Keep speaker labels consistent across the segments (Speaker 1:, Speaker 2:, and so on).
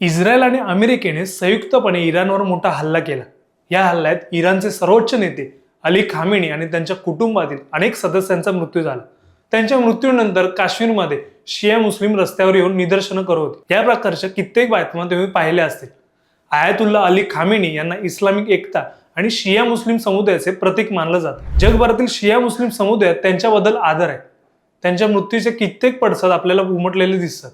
Speaker 1: Israel आणि अमेरिकेने संयुक्तपणे इराणवर मोठा हल्ला केला। या हल्ल्यात इराणचे सर्वोच्च नेते अली खामेनी आणि त्यांच्या कुटुंबातील अनेक सदस्यांचा मृत्यू झाला। त्यांच्या मृत्यूनंतर काश्मीरमध्ये शिया मुस्लिम रस्त्यावर येऊन निदर्शनं करत होते। या प्रकारच्या कित्येक बातम्या तुम्ही पाहिल्या असतील। आयतुल्ला अली खामेनी यांना इस्लामिक एकता आणि शिया मुस्लिम समुदायाचे प्रतीक मानलं जातं। जगभरातील शिया मुस्लिम समुदायात त्यांच्याबद्दल आदर आहे। त्यांच्या मृत्यूचे कित्येक पडसाद आपल्याला उमटलेले दिसतात।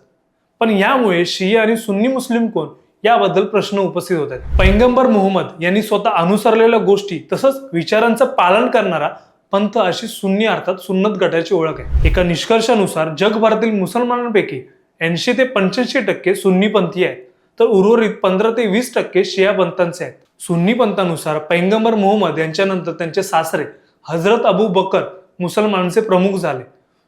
Speaker 1: पण यामुळे शिया आणि सुन्नी मुस्लिम कोण याबद्दल प्रश्न उपस्थित होत आहेत। पैगंबर मोहम्मद यांनी स्वतः अनुसरलेल्या गोष्टी तसंच विचारांचं पालन करणारा पंथ अशी सुन्नी अर्थात सुन्नत गटाची ओळख आहे। एका निष्कर्षानुसार जगभरातील मुसलमानांपैकी 80 ते 85% सुन्नी पंथीय आहेत, तर उर्वरित 15 ते 20% शिया पंथांचे आहेत। सुन्नी पंथानुसार पैगंबर मोहम्मद यांच्यानंतर त्यांचे सासरे हजरत अबू बकर मुसलमानांचे प्रमुख झाले।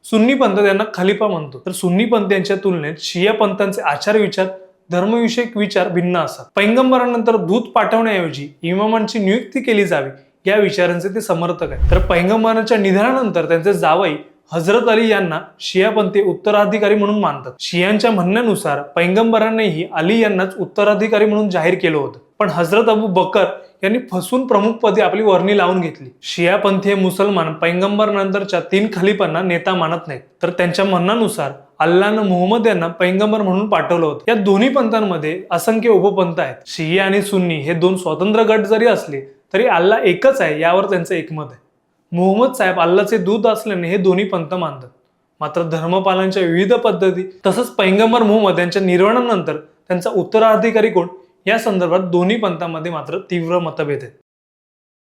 Speaker 1: सुन्नी पंथ त्यांना खलिफा म्हणतो, तर सुन्नी पंथ यांच्या तुलनेत शिया पंथांचे आचार विचार धर्मविषयक विचार भिन्न असतात। पैगंबरांनंतर दूत पाठवण्याऐवजी इमामांची नियुक्ती केली जावी या विचारांचे ते समर्थक आहेत। तर पैगंबरांच्या निधनानंतर त्यांचे जावई हजरत अली यांना शियापंथी उत्तराधिकारी म्हणून मानतात। शियांच्या म्हणण्यानुसार पैगंबरांनीही अली यांनाच उत्तराधिकारी म्हणून जाहीर केलं होतं, पण हजरत अबू बकर यांनी फसून प्रमुखपदी आपली वर्णी लावून घेतली। शियापंथीय मुसलमान पैगंबरानंतरच्या 3 खलिफांना नेता मानत नाहीत, तर त्यांच्या म्हणण्यानुसार अल्लाहनं मोहम्मद यांना पैगंबर म्हणून पाठवलं होतं। या दोन्ही पंथांमध्ये असंख्य उपपंथ आहेत। शिया आणि सुन्नी हे 2 स्वतंत्र गट जरी असले तरी अल्लाह एकच आहे यावर त्यांचं एकमत आहे। मोहम्मद साहेब अल्लाहचे दूत असल्याने हे दोन्ही पंथ मानतात। मात्र धर्मपालांच्या विविध पद्धती तसंच पैगंबर मोहम्मद यांच्या निर्वाणानंतर त्यांचा उत्तराधिकारी कोण या संदर्भात दोन्ही पंथांमध्ये मात्र तीव्र मतभेद आहेत।